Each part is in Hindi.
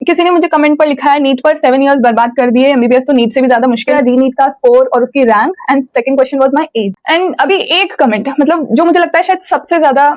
किसी ने मुझे कमेंट पर लिखा है नीट पर 7 इयर्स बर्बाद कर दिए, एमबीबीएस तो नीट से भी ज्यादा मुश्किल है, री नीट का स्कोर और उसकी rank, and second question was my age. And अभी एक कमेंट मतलब जो मुझे लगता है शायद सबसे ज्यादा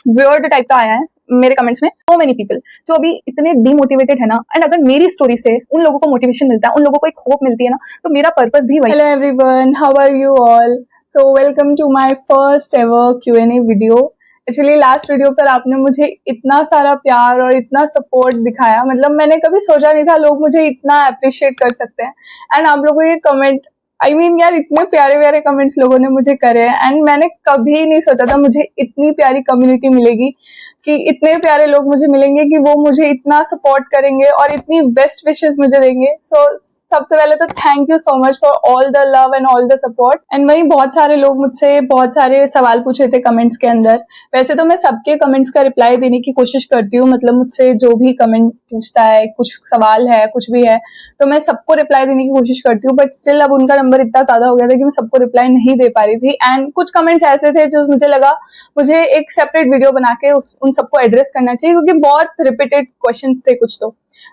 वियर्ड टाइप का आया है मेरे कमेंट्स में, सो मेनी पीपल जो अभी इतने डीमोटिवेटेड है ना, एंड अगर मेरी स्टोरी से उन लोगों को मोटिवेशन मिलता है, उन लोगों को एक होप मिलती है ना, तो मेरा पर्पस भी वही। Hello everyone, how are you all? So welcome to my first ever Q&A video. Actually last video पर आपने मुझे इतना सारा प्यार और इतना सपोर्ट दिखाया, मतलब मैंने कभी सोचा नहीं था लोग मुझे इतना अप्रिशिएट कर सकते हैं। एंड आप लोगों के कमेंट, आई मीन यार इतने प्यारे प्यारे कमेंट्स लोगों ने मुझे करे हैं, एंड मैंने कभी नहीं सोचा था मुझे इतनी प्यारी कम्युनिटी मिलेगी, कि इतने प्यारे लोग मुझे मिलेंगे कि वो मुझे इतना सपोर्ट करेंगे और इतनी बेस्ट विशेस मुझे देंगे। सो सबसे पहले तो thank you so much for all the love and all the support. And वही बहुत सारे लोग मुझसे बहुत सारे सवाल पूछे थे कमेंट्स के अंदर। वैसे तो मैं सबके कमेंट्स का रिप्लाई देने की कोशिश करती हूँ, मतलब मुझसे जो भी कमेंट पूछता है, कुछ सवाल है, कुछ भी है, तो मैं सबको रिप्लाई देने की कोशिश करती हूँ। बट स्टिल अब उनका नंबर इतना ज्यादा हो गया था कि मैं सबको रिप्लाई नहीं दे पा रही थी। एंड कुछ कमेंट्स ऐसे थे जो मुझे लगा मुझे एक सेपरेट वीडियो बना के उन सबको एड्रेस करना चाहिए, क्योंकि बहुत रिपीटेड क्वेश्चंस थे कुछ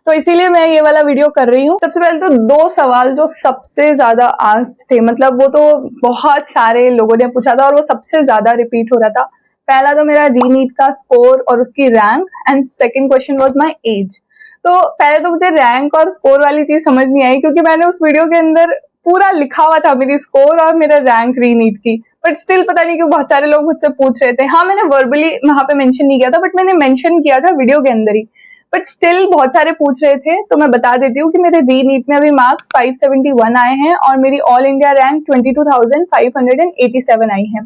तो इसीलिए मैं ये वाला वीडियो कर रही हूँ। सबसे पहले तो 2 सवाल जो सबसे ज्यादा आस्क्ड थे, मतलब वो तो बहुत सारे लोगों ने पूछा था और वो सबसे ज्यादा रिपीट हो रहा था। पहला तो मेरा री नीट का स्कोर और उसकी rank, and second question was my age. तो पहले तो मुझे रैंक और स्कोर वाली चीज समझ नहीं आई, क्योंकि मैंने उस वीडियो के अंदर पूरा लिखा हुआ था मेरी स्कोर और मेरा रैंक री नीट की, बट स्टिल पता नहीं क्यों बहुत सारे लोग मुझसे पूछ रहे थे। हाँ, मैंने वर्बली वहां पे मेंशन नहीं किया था, बट मैंने मेंशन किया था वीडियो के अंदर ही, बट स्टिल बहुत सारे पूछ रहे थे। तो मैं बता देती हूँ कि मेरे री नीट में अभी मार्क्स 571 आए हैं और मेरी ऑल इंडिया रैंक 22,587 आई है।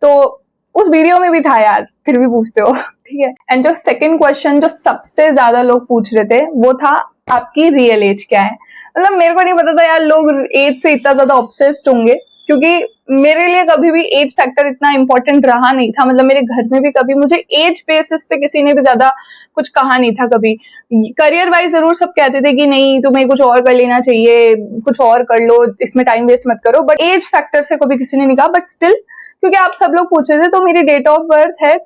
तो उस वीडियो में भी था यार, फिर भी पूछते हो, ठीक है। एंड जो सेकंड क्वेश्चन जो सबसे ज्यादा लोग पूछ रहे थे वो था आपकी रियल एज क्या है। मतलब मेरे को नहीं पता था यार लोग एज से इतना ज्यादा ऑब्सेस्ड होंगे, क्योंकि मेरे लिए कभी भी एज फैक्टर इतना इंपॉर्टेंट रहा नहीं था। मतलब मेरे घर में भी कभी मुझे एज बेसिस पे किसी ने भी ज्यादा कुछ कहा नहीं था कभी। करियर वाइज जरूर सब कहते थे कि नहीं तुम्हें कुछ और कर लेना चाहिए, कुछ और कर लो, इसमें टाइम वेस्ट मत करो, बट एज फैक्टर से कभी किसी ने नहीं कहा। बट स्टिल क्योंकि आप सब लोग पूछ रहे थे, तो मेरी डेट ऑफ बर्थ है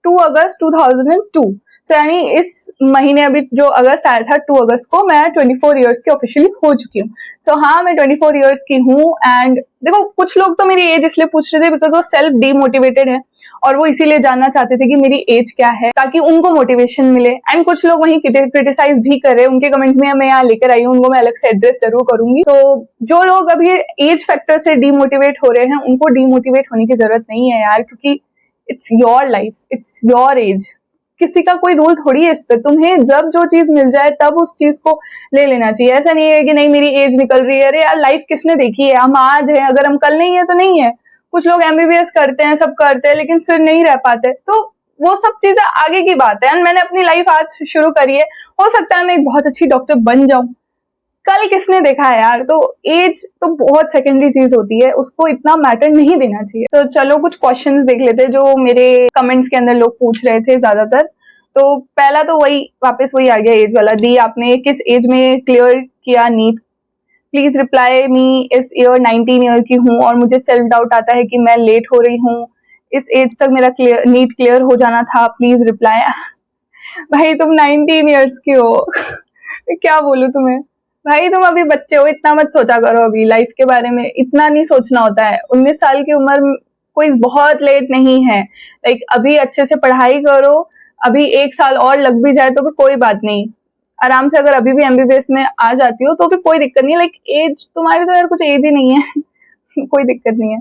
2 अगस्त 2002। सो यानी इस महीने अभी जो अगस्त आया था 2 अगस्त को मैं 24 इयर्स की ऑफिशियली हो चुकी हूँ। सो हाँ, मैं 24 इयर्स की हूँ। एंड देखो कुछ लोग तो मेरी एज इसलिए पूछ रहे थे बिकॉज वो सेल्फ डीमोटिवेटेड है और वो इसीलिए जानना चाहते थे कि मेरी एज क्या है, ताकि उनको मोटिवेशन मिले। एंड कुछ लोग वहीं क्रिटिसाइज भी कर रहे हैं, उनके कमेंट्स में मैं यहाँ लेकर आई हूँ, उनको मैं अलग से एड्रेस जरूर करूंगी। तो जो लोग अभी एज फैक्टर से डीमोटिवेट हो रहे हैं उनको डीमोटिवेट होने की जरूरत नहीं है यार, क्योंकि it's your life, it's your age, किसी का कोई रूल थोड़ी है इस पे। तुम्हें जब जो चीज मिल जाए तब उस चीज को ले लेना चाहिए। ऐसा नहीं है कि नहीं मेरी एज निकल रही है, अरे यार लाइफ किसने देखी है, हम आज है, अगर हम कल नहीं है तो नहीं है। कुछ लोग एमबीबीएस करते हैं, सब करते हैं, लेकिन फिर नहीं रह पाते, तो वो सब चीजें आगे की बात है। एंड मैंने अपनी लाइफ आज शुरू करी है, हो सकता है मैं एक बहुत अच्छी डॉक्टर बन जाऊं, कल किसने देखा है यार। तो एज तो बहुत सेकेंडरी चीज होती है, उसको इतना मैटर नहीं देना चाहिए। तो चलो कुछ क्वेश्चंस देख लेते हैं जो मेरे कमेंट्स के अंदर लोग पूछ रहे थे ज्यादातर। तो पहला तो वही वापस वही आ गया एज वाला, दी आपने किस एज में क्लियर किया नीट, प्लीज रिप्लाई मी, इस ईयर 19 ईयर की हूँ और मुझे सेल्फ डाउट आता है कि मैं लेट हो रही हूँ, इस एज तक मेरा नीट क्लियर हो जाना था, प्लीज रिप्लाई। भाई तुम 19 ईयर्स की हो, क्या बोलूं तुम्हें। भाई तुम अभी बच्चे हो, इतना मत सोचा करो अभी लाइफ के बारे में, इतना नहीं सोचना होता है। 19 साल की उम्र कोई बहुत लेट नहीं है। लाइक अभी अच्छे से पढ़ाई करो, अभी 1 साल और लग भी जाए तो भी कोई बात नहीं, आराम से अगर अभी भी एमबीबीएस में आ जाती हो तो भी कोई दिक्कत नहीं है। लाइक एज तुम्हारी तो यार कुछ एज ही नहीं है। कोई दिक्कत नहीं है।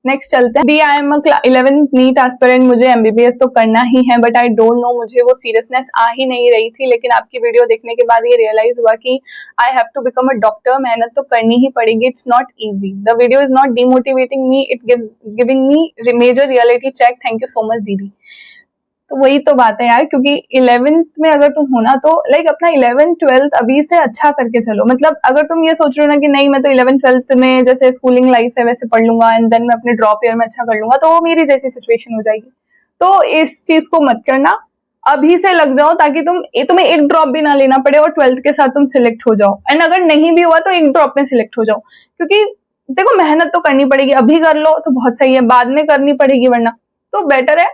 नेक्स्ट चलते हैं। दी I am 11th NEET aspirant, मुझे एमबीबीएस तो करना ही है, बट आई डोंट नो, मुझे वो सीरियसनेस आ ही नहीं रही थी। लेकिन आपकी वीडियो देखने के बाद ये रियलाइज हुआ कि I have to become a doctor, मेहनत तो करनी ही पड़ेगी, it's not easy. The video is not demotivating me, it giving me major reality check. Thank you so much दीदी। तो वही तो बात है यार, क्योंकि 11th में अगर तुम हो ना तो लाइक अपना 11th 12th अभी से अच्छा करके चलो। मतलब अगर तुम ये सोच रहे हो ना कि नहीं मैं तो 11th 12th में जैसे स्कूलिंग लाइफ है वैसे पढ़ लूंगा एंड देन मैं अपने ड्रॉप ईयर में अच्छा कर लूंगा, तो वो मेरी जैसी सिचुएशन हो जाएगी। तो इस चीज को मत करना, अभी से लग जाओ ताकि तुम्हें एक ड्रॉप भी ना लेना पड़े और 12th के साथ तुम सिलेक्ट हो जाओ। एंड अगर नहीं भी हुआ तो एक ड्रॉप में सिलेक्ट हो जाओ, क्योंकि देखो मेहनत तो करनी पड़ेगी, अभी कर लो तो बहुत सही है, बाद में करनी पड़ेगी, वरना तो बेटर है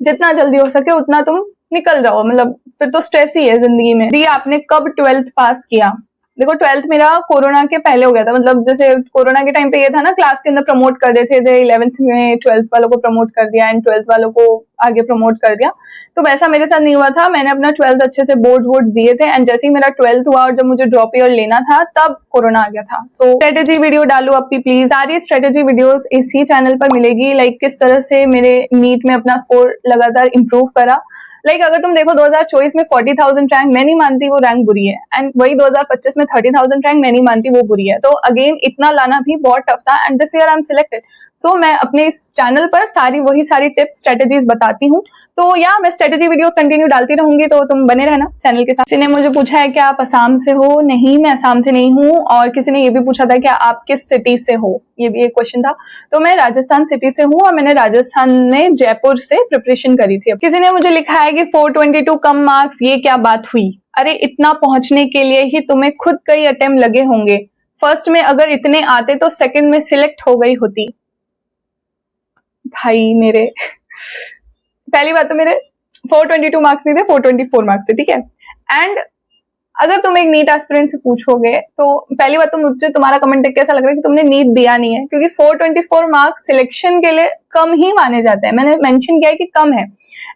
जितना जल्दी हो सके उतना तुम निकल जाओ, मतलब फिर तो स्ट्रेस ही है जिंदगी में। दी आपने कब 12th पास किया? देखो 12th मेरा कोरोना के पहले हो गया था, मतलब जैसे कोरोना के टाइम पे ये था ना, क्लास के अंदर प्रमोट कर देते थे, 11th में 12th वालों को प्रमोट कर दिया एंड 12th वालों को आगे प्रमोट कर दिया। तो वैसा मेरे साथ नहीं हुआ था, मैंने अपना 12th अच्छे से बोर्ड दिए थे एंड जैसे ही मेरा 12th हुआ और जब मुझे ड्रॉप ईयर लेना था तब कोरोना आ गया था। सो स्ट्रेटेजी वीडियो डालो अपनी प्लीज, सारी स्ट्रेटेजी वीडियोस इसी चैनल पर मिलेगी, लाइक किस तरह से मेरे नीट में अपना स्कोर लगातार इंप्रूव करा। लाइक अगर तुम देखो 2024 में 40,000 रैंक मैं नहीं मानती वो रैंक बुरी है, एंड वही 2025 में 30,000 रैंक मैं नहीं मानती वो बुरी है। तो अगेन इतना लाना भी बहुत टफ था and this year I am selected. सो मैं अपने इस चैनल पर वही सारी टिप्स स्ट्रेटेजीज बताती हूँ। तो या मैं स्ट्रेटेजी वीडियोस कंटिन्यू डालती रहूंगी, तो तुम बने रहना चैनल के साथ। किसी ने मुझे पूछा है कि आप असम से हो? नहीं, मैं असम से नहीं हूँ। और किसी ने ये भी पूछा था कि आप किस सिटी से हो, ये भी एक क्वेश्चन था। तो मैं राजस्थान सिटी से हूँ और मैंने राजस्थान में जयपुर से प्रिपरेशन करी थी। किसी ने मुझे लिखा है कि 422 कम मार्क्स, ये क्या बात हुई? अरे इतना पहुंचने के लिए ही तुम्हें खुद कई अटेम्प्ट लगे होंगे। फर्स्ट में अगर इतने आते तो सेकंड में सिलेक्ट हो गई होती। भाई मेरे पहली बात तो मेरे 422 मार्क्स नहीं थे, 424 मार्क्स थे, ठीक है। एंड अगर तुम एक नीट एस्पिरेंट से पूछोगे तो पहली बात तो मुझे तुम्हारा कमेंट देख के ऐसा लग रहा है कि तुमने नीट दिया नहीं है, क्योंकि 424 मार्क्स सिलेक्शन के लिए कम ही माने जाते हैं। मैंने मेंशन किया है कि कम है।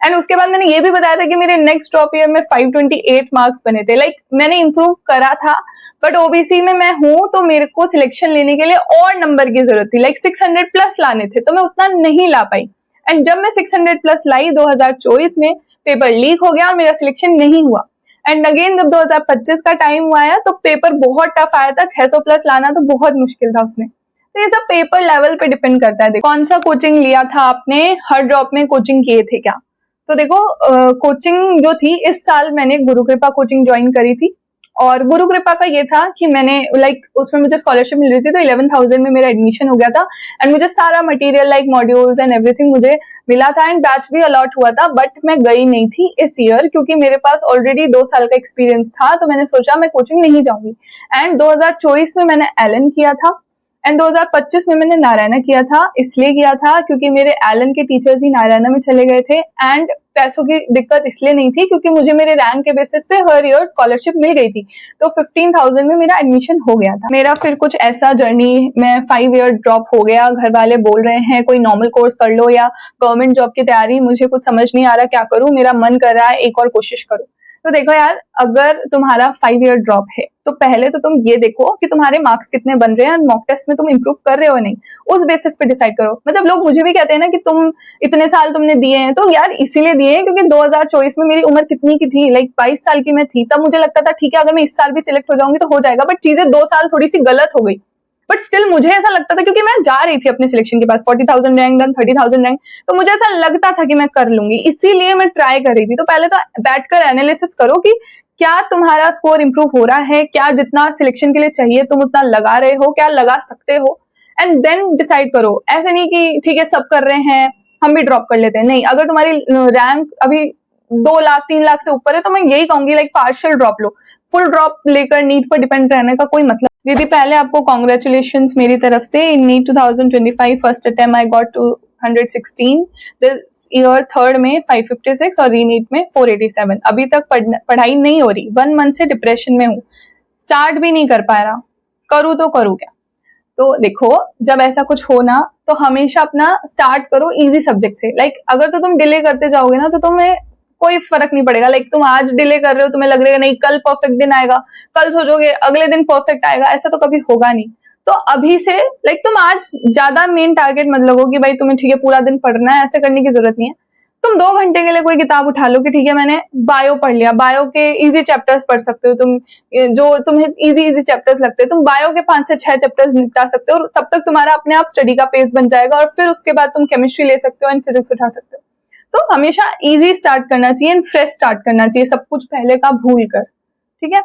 एंड उसके बाद मैंने ये भी बताया था कि मेरे नेक्स्ट ड्रॉप ईयर में 528 मार्क्स बने थे। लाइक मैंने इंप्रूव करा था, बट ओबीसी में मैं हूं तो मेरे को सिलेक्शन लेने के लिए और नंबर की जरूरत थी। लाइक 600 प्लस लाने थे, तो मैं उतना नहीं ला पाई। एंड जब मैं 600 प्लस लाई 2024 में, पेपर लीक हो गया और मेरा सिलेक्शन नहीं हुआ। एंड अगेन जब 2025 का टाइम आया तो पेपर बहुत टफ आया था, 600 प्लस लाना तो बहुत मुश्किल था उसमें। तो ये सब पेपर लेवल पे डिपेंड करता है। देखो कौन सा कोचिंग लिया था आपने, हर ड्रॉप में कोचिंग किए थे क्या? तो देखो कोचिंग जो थी, इस साल मैंने गुरु कृपा कोचिंग ज्वाइन करी थी। और गुरु कृपा का ये था कि मैंने लाइक उसमें मुझे स्कॉलरशिप मिल रही थी, तो 11,000 में मेरा एडमिशन हो गया था एंड मुझे सारा material like modules and everything मुझे मिला था एंड बैच भी अलॉट हुआ था। बट मैं गई नहीं थी इस ईयर, क्योंकि मेरे पास ऑलरेडी 2 साल का एक्सपीरियंस था, तो मैंने सोचा मैं कोचिंग नहीं जाऊंगी। एंड 2024 में मैंने एलन किया था एंड 2025 में मैंने नारायणा किया था। इसलिए किया था क्योंकि मेरे एलन के टीचर्स ही नारायणा में चले गए थे एंड पैसों की दिक्कत इसलिए नहीं थी क्योंकि मुझे मेरे रैंक के बेसिस पे हर ईयर स्कॉलरशिप मिल गई थी। तो 15,000 में मेरा एडमिशन हो गया था। मेरा फिर कुछ ऐसा जर्नी, मैं 5 ईयर ड्रॉप हो गया, घर वाले बोल रहे हैं कोई नॉर्मल कोर्स कर लो या गवर्नमेंट जॉब की तैयारी, मुझे कुछ समझ नहीं आ रहा क्या करूं, मेरा मन कर रहा है एक और कोशिश करूं। तो देखो यार, अगर तुम्हारा 5 ईयर ड्रॉप है तो पहले तो तुम ये देखो कि तुम्हारे मार्क्स कितने बन रहे हैं, मॉक टेस्ट में तुम इंप्रूव कर रहे हो नहीं, उस बेसिस पे डिसाइड करो। मतलब लोग मुझे भी कहते हैं ना कि तुम इतने साल तुमने दिए हैं, तो यार इसीलिए दिए हैं क्योंकि 2024 में मेरी उम्र कितनी की थी, लाइक 22 साल की मैं थी। तब मुझे लगता था ठीक है अगर मैं इस साल भी सिलेक्ट हो जाऊंगी तो हो जाएगा, बट चीजें 2 साल थोड़ी सी गलत हो गई। बट स्टिल मुझे ऐसा लगता था, क्योंकि मैं जा रही थी अपने सिलेक्शन के पास, 40,000 रैंक देन 30,000 रैंक, तो मुझे ऐसा लगता था कि मैं कर लूंगी, इसीलिए मैं ट्राई कर रही थी। तो पहले तो बैठकर एनालिसिस करो कि क्या तुम्हारा स्कोर इंप्रूव हो रहा है, क्या जितना सिलेक्शन के लिए चाहिए तुम उतना लगा रहे हो, क्या लगा सकते हो, एंड देन डिसाइड करो। ऐसे नहीं कि ठीक है सब कर रहे हैं हम भी ड्रॉप कर लेते हैं, नहीं। अगर तुम्हारी रैंक अभी 2 लाख 3 लाख से ऊपर है तो मैं यही कहूंगी लाइक पार्शियल ड्रॉप लो। फुल ड्रॉप लेकर नीट पर डिपेंड रहने का कोई मतलब। दीदी पहले आपको कॉन्ग्रेचुलेशंस मेरी तरफ से। In NEET 2025 first attempt I got 216, this year third में 556 और रीनीट में 487। अभी तक पढ़ाई नहीं हो रही, 1 मंथ से डिप्रेशन में हूँ, स्टार्ट भी नहीं कर पा रहा, करूँ तो करूँ क्या? तो देखो जब ऐसा कुछ हो ना तो हमेशा अपना स्टार्ट करो इजी सब्जेक्ट से। लाइक अगर तो तुम डिले करते जाओगे ना तो तुम्हें कोई फर्क नहीं पड़ेगा। लाइक तुम आज डिले कर रहे हो, तुम्हें लग रहा है नहीं कल परफेक्ट दिन आएगा, कल सोचोगे अगले दिन परफेक्ट आएगा, ऐसा तो कभी होगा नहीं। तो अभी से लाइक तुम आज ज्यादा मेन टारगेट मत लगो कि भाई तुम्हें ठीक है पूरा दिन पढ़ना है, ऐसे करने की जरूरत नहीं है। तुम 2 घंटे के लिए कोई किताब उठा लो कि ठीक है मैंने बायो पढ़ लिया, बायो के इजी चैप्टर्स पढ़ सकते हो तुम, जो तुम्हें इजी चैप्टर्स लगते हैं तुम बायो के 5 से 6 चैप्टर्स निपटा सकते हो और तब तक तुम्हारा अपने आप स्टडी का पेस बन जाएगा और फिर उसके बाद तुम केमिस्ट्री ले सकते हो एंड फिजिक्स उठा सकते हो। तो हमेशा इजी स्टार्ट करना चाहिए एंड फ्रेश स्टार्ट करना चाहिए, सब कुछ पहले का भूल कर, ठीक है।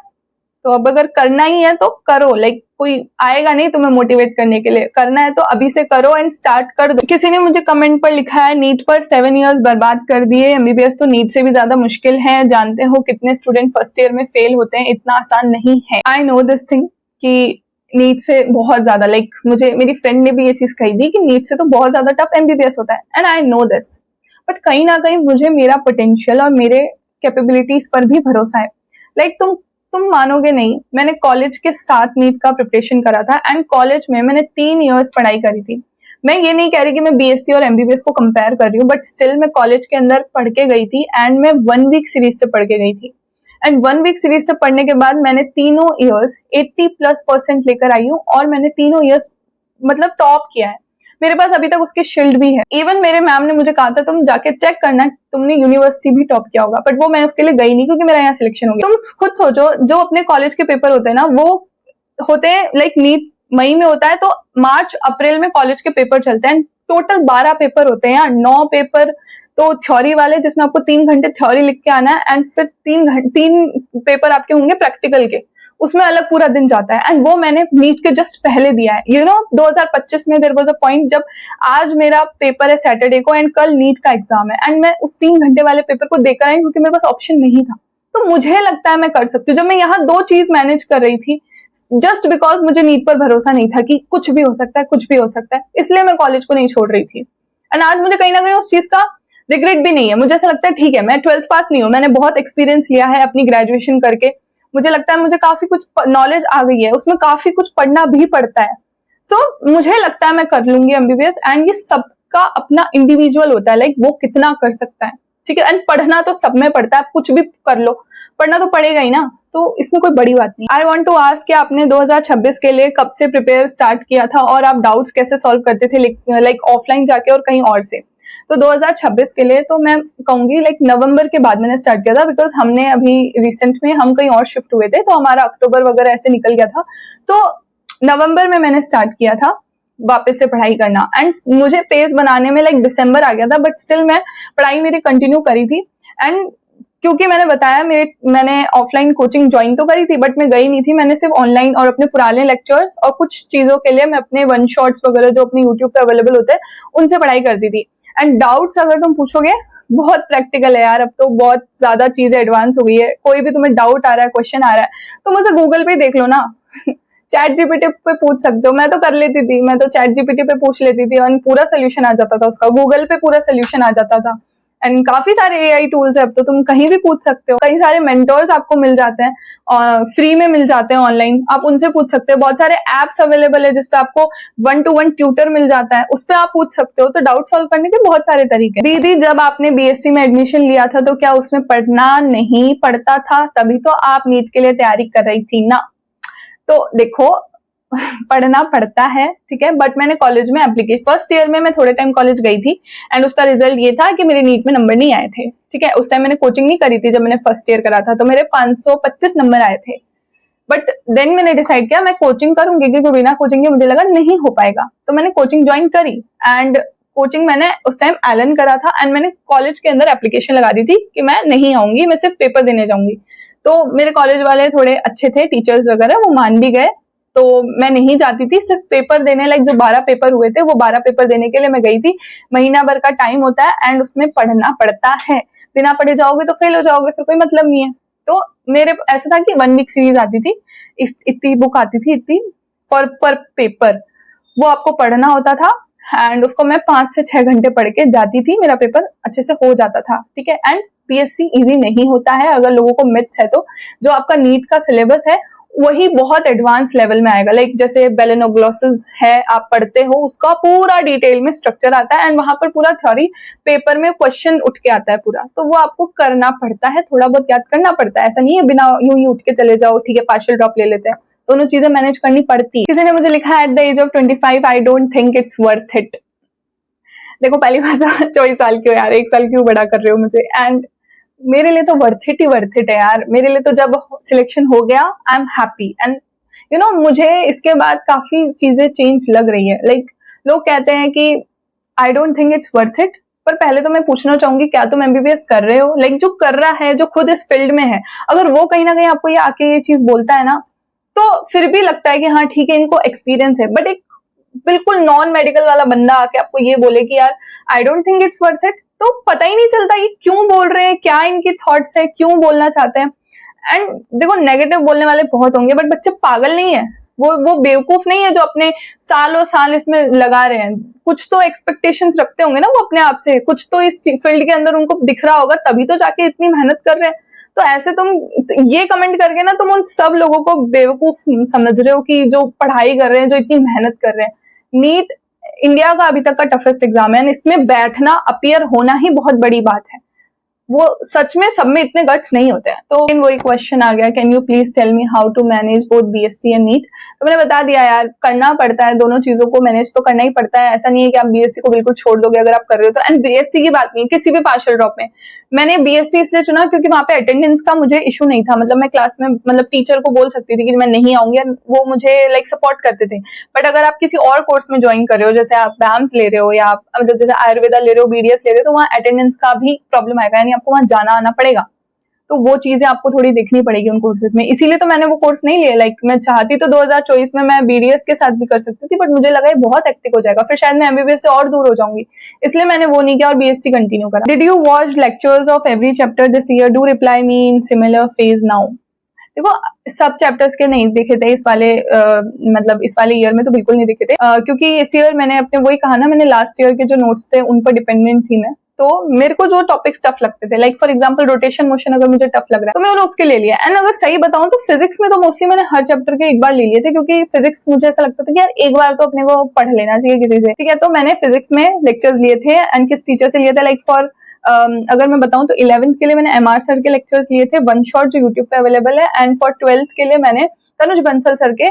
तो अब अगर करना ही है तो करो, लाइक कोई आएगा नहीं तुम्हें मोटिवेट करने के लिए, करना है तो अभी से करो एंड स्टार्ट कर दो। किसी ने मुझे कमेंट पर लिखा है नीट पर 7 इयर्स बर्बाद कर दिए, एमबीबीएस तो नीट से भी ज्यादा मुश्किल है, जानते हो कितने स्टूडेंट फर्स्ट ईयर में फेल होते हैं, इतना आसान नहीं है। आई नो दिस थिंग कि नीट से बहुत ज्यादा, लाइक मुझे मेरी फ्रेंड ने भी ये चीज कही थी कि नीट से तो बहुत ज्यादा टफ एमबीबीएस होता है and I know this, but कहीं ना कहीं मुझे मेरा पोटेंशियल और मेरे कैपेबिलिटीज पर भी भरोसा है। लाइक तुम मानोगे नहीं, मैंने कॉलेज के साथ नीट का प्रिपरेशन करा था एंड कॉलेज में मैंने 3 इयर्स पढ़ाई करी थी। मैं ये नहीं कह रही कि मैं बीएससी और एमबीबीएस को कंपेयर कर रही हूँ, बट स्टिल मैं कॉलेज के अंदर पढ़ के गई थी एंड मैं 1 वीक सीरीज से पढ़ के गई थी। एंड 1 वीक सीरीज से पढ़ने के बाद मैंने तीनों इयर्स 80+% लेकर आई हूँ और मैंने तीनों इयर्स मतलब टॉप किया है। मेरे पास अभी तक उसकी शील्ड भी है। इवन मेरे मैम ने मुझे कहा था तुम जाके चेक करना तुमने यूनिवर्सिटी भी टॉप किया होगा, बट वो मैं उसके लिए गई नहीं क्योंकि मेरा यहाँ सिलेक्शन हो गया। तुम खुद सोचो, जो अपने कॉलेज के पेपर होते हैं ना, वो होते हैं लाइक नीट मई में होता है, तो मार्च अप्रैल में कॉलेज के पेपर चलते हैं। टोटल 12 पेपर होते हैं यार, 9 पेपर तो थ्योरी वाले जिसमें आपको 3 घंटे थ्योरी लिख के आना है एंड फिर 3 पेपर आपके होंगे प्रैक्टिकल के, उसमें अलग पूरा दिन जाता है। एंड वो मैंने नीट के जस्ट पहले दिया है। 2025 में देयर वाज अ पॉइंट जब आज मेरा पेपर है सैटरडे को एंड कल नीट का एग्जाम है एंड मैं उस 3 घंटे वाले पेपर को देकर आई क्योंकि मेरे पास ऑप्शन नहीं था। तो मुझे लगता है मैं कर सकती हूँ। जब मैं यहाँ 2 चीज मैनेज कर रही थी जस्ट बिकॉज मुझे नीट पर भरोसा नहीं था कि कुछ भी हो सकता है, कुछ भी हो सकता है, इसलिए मैं कॉलेज को नहीं छोड़ रही थी। एंड आज मुझे कहीं ना कहीं उस चीज का रिग्रेट भी नहीं है। मुझे ऐसा लगता है ठीक है, मैं 12th पास नहीं हूँ, मैंने बहुत एक्सपीरियंस लिया है अपनी ग्रेजुएशन करके, मुझे लगता है मुझे काफी कुछ नॉलेज आ गई है, उसमें काफी कुछ पढ़ना भी पड़ता है। सो मुझे लगता है मैं कर लूंगी एमबीबीएस। एंड ये सबका अपना इंडिविजुअल होता है, लाइक वो कितना कर सकता है, ठीक है। एंड पढ़ना तो सब में पड़ता है, आप कुछ भी कर लो, पढ़ना तो पड़ेगा ही ना, तो इसमें कोई बड़ी बात नहीं। आई वॉन्ट टू आस्क कि आपने 2026 के लिए कब से प्रिपेयर स्टार्ट किया था और आप डाउट्स कैसे सॉल्व करते थे, लाइक ऑफलाइन जाके और कहीं और से? तो 2026 के लिए तो मैं कहूंगी लाइक नवंबर के बाद मैंने स्टार्ट किया था, बिकॉज हमने अभी रिसेंट में हम कहीं और शिफ्ट हुए थे, तो हमारा अक्टूबर वगैरह ऐसे निकल गया था। तो नवंबर में मैंने स्टार्ट किया था वापस से पढ़ाई करना एंड मुझे पेज बनाने में लाइक दिसंबर आ गया था, बट स्टिल मैं पढ़ाई मेरी कंटिन्यू करी थी। एंड क्योंकि मैंने बताया मैंने ऑफलाइन कोचिंग ज्वाइन तो करी थी बट मैं गई नहीं थी, मैंने सिर्फ ऑनलाइन और अपने पुराने लेक्चर्स और कुछ चीजों के लिए मैं अपने 1 शॉट्स वगैरह जो अपने यूट्यूब पे अवेलेबल होते हैं उनसे पढ़ाई करती थी। एंड डाउट्स अगर तुम पूछोगे, बहुत प्रैक्टिकल है यार, अब तो बहुत ज्यादा चीजें एडवांस हो गई है। कोई भी तुम्हें डाउट आ रहा है, क्वेश्चन आ रहा है, तो मुझे गूगल पे देख लो ना चैट जीपीटी पे पूछ सकते हो। मैं तो कर लेती थी, मैं तो चैट जीपीटी पे पूछ लेती थी और पूरा सोल्यूशन आ जाता था उसका, गूगल पे पूरा सोल्यूशन आ जाता था। एंड काफी सारे एआई टूल्स है अब तो, तुम कहीं भी पूछ सकते हो। कई सारे मेंटर्स आपको मिल जाते हैं और फ्री में मिल जाते हैं ऑनलाइन, आप उनसे पूछ सकते हो। बहुत सारे एप्स अवेलेबल है जिसपे आपको 1-to-1 ट्यूटर मिल जाता है, उस पर आप पूछ सकते हो। तो डाउट सॉल्व करने के बहुत सारे तरीके। दीदी, जब आपने बीएससी में एडमिशन लिया था तो क्या उसमें पढ़ना नहीं पड़ता था? तभी तो आप नीट के लिए तैयारी कर रही थी ना। तो देखो पढ़ना पड़ता है, ठीक है, बट मैंने कॉलेज में एप्लीकेशन फर्स्ट ईयर में मैं थोड़े टाइम कॉलेज गई थी एंड उसका रिजल्ट ये था कि मेरे नीट में नंबर नहीं आए थे, ठीक है। उस टाइम मैंने कोचिंग नहीं करी थी, जब मैंने फर्स्ट ईयर करा था तो मेरे 525 नंबर आए थे। बट देन मैंने डिसाइड किया मैं कोचिंग करूंगी, क्योंकि बिना कोचिंग के मुझे लगा नहीं हो पाएगा, तो मैंने कोचिंग ज्वाइन करी। एंड कोचिंग मैंने उस टाइम एलन करा था एंड मैंने कॉलेज के अंदर एप्लीकेशन लगा दी थी कि मैं नहीं आऊंगी, मैं सिर्फ पेपर देने जाऊंगी। तो मेरे कॉलेज वाले थोड़े अच्छे थे, टीचर्स वगैरह, वो मान भी गए, तो मैं नहीं जाती थी, सिर्फ पेपर देने, लाइक जो 12 पेपर हुए थे वो 12 पेपर देने के लिए मैं गई थी। महीना भर का टाइम होता है एंड उसमें पढ़ना पड़ता है, बिना पढ़े जाओगे तो फेल हो जाओगे, फिर कोई मतलब नहीं है। तो मेरे ऐसा था कि 1 वीक सीरीज आती थी, इतनी बुक आती थी, इतनी पर पेपर, वो आपको पढ़ना होता था एंड उसको मैं 5 से 6 घंटे पढ़ के जाती थी, मेरा पेपर अच्छे से हो जाता था, ठीक है। एंड पीएससी इजी नहीं होता है, अगर लोगों को मिथ्स है तो। जो आपका नीट का सिलेबस है वही बहुत एडवांस लेवल में आएगा, लाइक जैसे बेलेनोग्लोसिस है, आप पढ़ते हो, उसका पूरा डिटेल में स्ट्रक्चर आता है एंड वहां पर पूरा थ्योरी पेपर में क्वेश्चन उठ के आता है पूरा, तो वो आपको करना पड़ता है, थोड़ा बहुत याद करना पड़ता है। ऐसा नहीं है बिना यूं ही उठ के चले जाओ, ठीक है, पार्शियल ड्रॉप ले लेते हैं, दोनों चीजें मैनेज करनी पड़ती है। किसी ने मुझे लिखा है at the age of 25 I don't think it's worth it. देखो पहली बात तो 24 साल की हो यार, 1 साल क्यों बड़ा कर रहे हो मुझे। एंड मेरे लिए तो वर्थ इट है यार, मेरे लिए तो जब सिलेक्शन हो गया आई एम हैप्पी। एंड मुझे इसके बाद काफी चीजें चेंज लग रही है। लाइक लोग कहते हैं कि आई don't think it's worth it, पर पहले तो मैं पूछना चाहूंगी क्या तुम एमबीबीएस कर रहे हो? लाइक जो कर रहा है, जो खुद इस फील्ड में है, अगर वो कहीं ना कहीं आपको ये आके ये चीज बोलता है ना, तो फिर भी लगता है कि हाँ ठीक है, इनको एक्सपीरियंस है। बट एक बिल्कुल नॉन मेडिकल वाला बंदा आके आपको ये बोले कि यार आई don't think it's worth it, तो पता ही नहीं चलता ये क्यों बोल रहे हैं, क्या इनकी थॉट्स है, क्यों बोलना चाहते हैं। एंड देखो नेगेटिव बोलने वाले बहुत होंगे, बट बच्चे पागल नहीं है, वो बेवकूफ नहीं है जो अपने सालों साल इसमें लगा रहे हैं। कुछ तो एक्सपेक्टेशंस रखते होंगे ना वो अपने आप से, कुछ तो इस फील्ड के अंदर उनको दिख रहा होगा, तभी तो जाके इतनी मेहनत कर रहे हैं। तो ऐसे तुम ये कमेंट करके ना तुम उन सब लोगों को बेवकूफ समझ रहे हो कि जो पढ़ाई कर रहे हैं, जो इतनी मेहनत कर रहे हैं। नीट इंडिया का अभी तक का टफेस्ट एग्जाम है, इसमें बैठना, अपीयर होना ही बहुत बड़ी बात है। वो सच में सब में इतने गट्स नहीं होते हैं। तो वही क्वेश्चन आ गया, can you please tell me how to manage both BSc and NEET. तो मैंने बता दिया यार, करना पड़ता है, दोनों चीजों को मैनेज तो करना ही पड़ता है। ऐसा नहीं है कि आप बीएससी को बिल्कुल छोड़ दोगे अगर आप कर रहे हो तो। एंड बीएससी की बात नहीं, किसी भी पार्शियल ड्रॉप में मैंने बीएससी इसलिए चुना क्योंकि वहां पे अटेंडेंस का मुझे इशू नहीं था। मतलब मैं क्लास में मतलब टीचर को बोल सकती थी कि मैं नहीं आऊंगी, वो मुझे लाइक सपोर्ट करते थे। बट अगर आप किसी और कोर्स में ज्वाइन कर रहे हो, जैसे आप बैंस ले रहे हो या आप मतलब जैसे आयुर्वेदा ले रहे हो, बीडीएस ले रहे हो, तो वहाँ अटेंडेंस का भी प्रॉब्लम आएगा, यानी आपको वहां जाना आना पड़ेगा। तो वो चीजें आपको थोड़ी देखनी पड़ेगी उन कोर्सेज में। इसीलिए तो मैंने वो कोर्स नहीं लिया। लाइक मैं चाहती तो 2024 में मैं बीडीएस के साथ भी कर सकती थी, बट मुझे लगा ये बहुत हेक्टिक हो जाएगा, फिर शायद मैं एमबीबीएस से और दूर हो जाऊंगी, इसलिए मैंने वो नहीं किया और बीएससी कंटिन्यू करा। Did you watch lectures of every chapter this year? Do reply me in similar phase now. देखो सब चैप्टर्स के नहीं देखे थे इस वाले मतलब इस वाले ईयर में तो बिल्कुल नहीं देखे थे, क्योंकि इस ईयर मैंने अपने वही कहा ना, मैंने लास्ट ईयर के जो नोट्स थे उन पर डिपेंडेंट थी मैं। तो मेरे को जो टॉपिक्स टफ लगते थे, like for example rotation motion अगर मुझे टफ लग रहा है तो मैंने उसके ले लिया। एंड अगर सही बताऊं तो फिजिक्स में तो मोस्टली मैंने हर चैप्टर के एक बार ले लिए थे, क्योंकि फिजिक्स मुझे ऐसा लगता था कि यार एक बार तो अपने को पढ़ लेना चाहिए किसी से, ठीक है। तो मैंने फिजिक्स में लेक्चर्स लिए थे। एंड किस टीचर से लिए थे, लाइक फॉर अगर मैं बताऊं तो 11th के लिए मैंने एमआर सर के लेक्चर्स लिए थे, वन शॉट जो यूट्यूब पे अवेलेबल है। एंड फॉर 12th के लिए मैंने तनुज बंसल सर के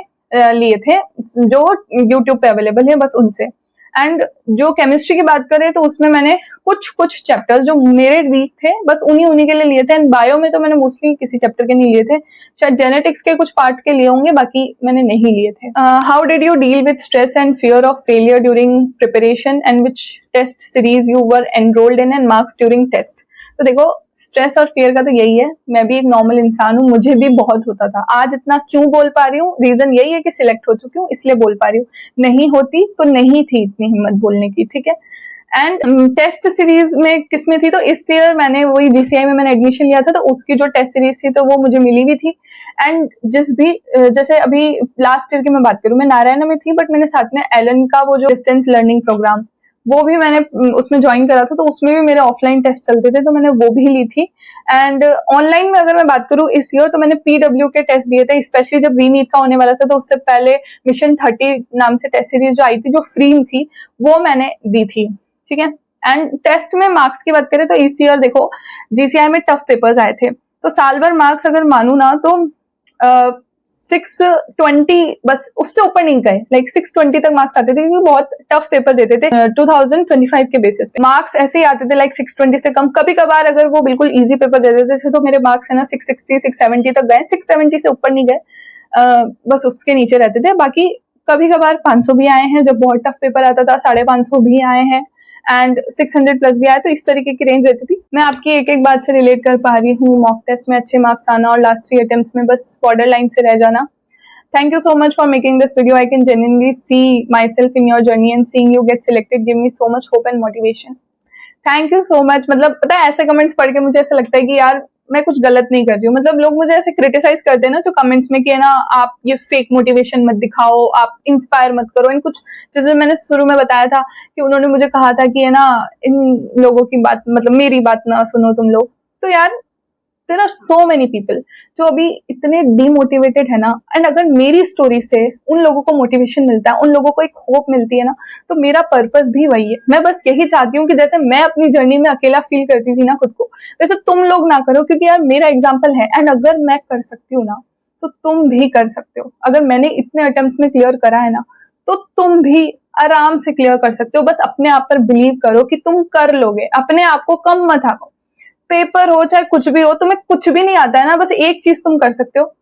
लिए थे, जो यूट्यूब पे अवेलेबल है, बस उनसे। एंड जो केमिस्ट्री की बात करें तो उसमें मैंने कुछ चैप्टर्स जो मेरे वीक थे बस उन्हीं के लिए लिए थे। एंड बायो में तो मैंने मोस्टली किसी चैप्टर के नहीं लिए थे, शायद जेनेटिक्स के कुछ पार्ट के लिए होंगे, बाकी मैंने नहीं लिए थे। How did you deal with stress and fear of failure during preparation and which test series you were enrolled in and marks during test. तो देखो स्ट्रेस और फियर का तो यही है, मैं भी एक नॉर्मल इंसान हूँ, मुझे भी बहुत होता था। आज इतना क्यों बोल पा रही हूँ, रीजन यही है कि सिलेक्ट हो चुकी हूँ इसलिए बोल पा रही हूँ, नहीं होती तो नहीं थी इतनी हिम्मत बोलने की, ठीक है। एंड टेस्ट सीरीज में किसमें थी, तो इस ईयर मैंने वही जीसीआई में मैंने एडमिशन लिया था, तो उसकी जो टेस्ट सीरीज थी तो वो मुझे मिली भी थी। एंड जैसे अभी लास्ट ईयर की मैं बात करूँ, मैं नारायणा में थी, बट मैंने साथ में एलन का वो जो डिस्टेंस लर्निंग प्रोग्राम वो भी मैंने उसमें ज्वाइन करा था, तो उसमें भी मेरे ऑफलाइन टेस्ट चलते थे, तो मैंने वो भी ली थी। एंड ऑनलाइन में अगर मैं बात करूँ इस ईयर, तो मैंने पीडब्ल्यू के टेस्ट दिए थे, स्पेशली जब री नीट का होने वाला था, तो उससे पहले मिशन 30 नाम से टेस्ट सीरीज जो आई थी, जो फ्री थी, वो मैंने दी थी, ठीक है। एंड टेस्ट में मार्क्स की बात करें तो इस ईयर देखो जीसीआई में टफ पेपर्स आए थे, तो साल भर मार्क्स अगर मानू ना तो 620, बस उससे ऊपर नहीं गए, लाइक 620 तक मार्क्स आते थे, क्योंकि बहुत टफ पेपर देते थे 2025 के बेसिस पे। मार्क्स ऐसे ही आते थे लाइक 620 से कम, कभी कभार अगर वो बिल्कुल इजी पेपर दे देते थे तो मेरे मार्क्स है ना 660 670 तक गए, 670 से ऊपर नहीं गए, बस उसके नीचे रहते थे। बाकी कभी कभार 500 भी आए हैं, जब बहुत टफ पेपर आता था 550 भी आए हैं, एंड 600 प्लस भी आए, तो इस तरीके की रेंज रहती थी। मैं आपकी एक एक बात से रिलेट कर पा रही हूँ, मॉक टेस्ट में अच्छे मार्क्स आना और लास्ट 3 अटेम्प्ट्स में बस बॉर्डर लाइन से रह जाना। Thank you so much for making this video. I can genuinely see myself in your journey and seeing you get selected give me so much hope and motivation. Thank you so much. मतलब पता है ऐसे कमेंट्स पढ़ के मुझे ऐसा लगता है कि यार मैं कुछ गलत नहीं कर रही हूँ। मतलब लोग मुझे ऐसे क्रिटिसाइज करते हैं ना जो कमेंट्स में कि है ना आप ये फेक मोटिवेशन मत दिखाओ, आप इंस्पायर मत करो। इन कुछ जैसे मैंने शुरू में बताया था कि उन्होंने मुझे कहा था कि है ना इन लोगों की बात मतलब मेरी बात ना सुनो तुम लोग। तो यार there are so many people जो अभी इतने डीमोटिवेटेड है ना, एंड अगर मेरी स्टोरी से उन लोगों को मोटिवेशन मिलता है, उन लोगों को एक होप मिलती है ना, तो मेरा पर्पस भी वही है। मैं बस यही चाहती हूँ कि जैसे मैं अपनी जर्नी में अकेला फील करती थी ना खुद को, वैसे तुम लोग ना करो, क्योंकि यार मेरा एग्जाम्पल है। एंड अगर मैं कर सकती हूँ ना तो तुम भी कर सकते हो। अगर मैंने इतने अटेम्प्ट्स में क्लियर करा है ना, तो तुम भी आराम से क्लियर कर सकते हो। बस अपने आप पर बिलीव करो कि तुम कर लोगे, अपने आप को कम मत आको। पेपर हो चाहे कुछ भी हो, तुम्हें कुछ भी नहीं आता है ना, बस एक चीज तुम कर सकते हो,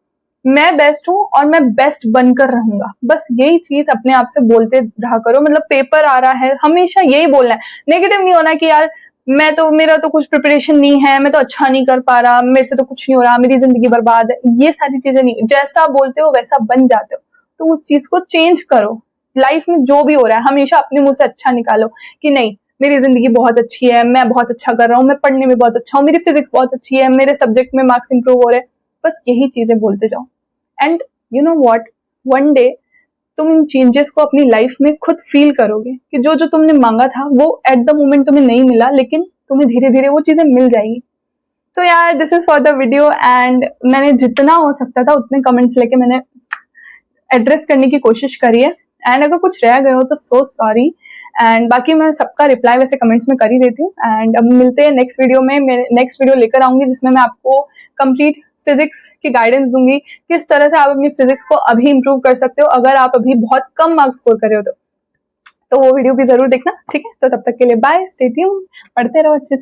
मैं बेस्ट हूं और मैं बेस्ट बनकर रहूंगा। बस यही चीज अपने आप से बोलते रहा करो। मतलब पेपर आ रहा है, हमेशा यही बोलना है, नेगेटिव नहीं होना कि यार मेरा तो कुछ प्रिपरेशन नहीं है, मैं तो अच्छा नहीं कर पा रहा, मेरे से तो कुछ नहीं हो रहा, मेरी जिंदगी बर्बाद है। ये सारी चीजें नहीं, जैसा बोलते हो वैसा बन जाते हो। तो उस चीज को चेंज करो। लाइफ में जो भी हो रहा है हमेशा अपने मुंह से अच्छा निकालो कि नहीं मेरी जिंदगी बहुत अच्छी है, मैं बहुत अच्छा कर रहा हूँ, मैं पढ़ने में बहुत अच्छा हूँ, मेरी फिजिक्स बहुत अच्छी है, मेरे सब्जेक्ट में मार्क्स इंप्रूव हो रहे हैं। बस यही चीजें बोलते जाओ। And you know what, one day तुम इन चेंजेस को अपनी लाइफ में खुद फील करोगे कि जो जो तुमने मांगा था वो एट द मोमेंट तुम्हें नहीं मिला, लेकिन तुम्हें धीरे धीरे वो चीजें मिल जाएगी। तो यार this is for the video, and मैंने जितना हो सकता था उतने कमेंट्स लेके मैंने एड्रेस करने की कोशिश करी है, एंड अगर कुछ रह गए हो तो सो सॉरी। एंड बाकी मैं सबका रिप्लाई वैसे कमेंट्स में कर ही देती हूँ। एंड अब मिलते हैं नेक्स्ट वीडियो में। मैं नेक्स्ट वीडियो लेकर आऊंगी जिसमें मैं आपको कंप्लीट फिजिक्स की गाइडेंस दूंगी, किस तरह से आप अपनी फिजिक्स को अभी इंप्रूव कर सकते हो अगर आप अभी बहुत कम मार्क्स स्कोर कर रहे हो तो वो वीडियो भी जरूर देखना, ठीक है। तो तब तक के लिए बाय, स्टे ट्यून्ड, पढ़ते रहो अच्छे से।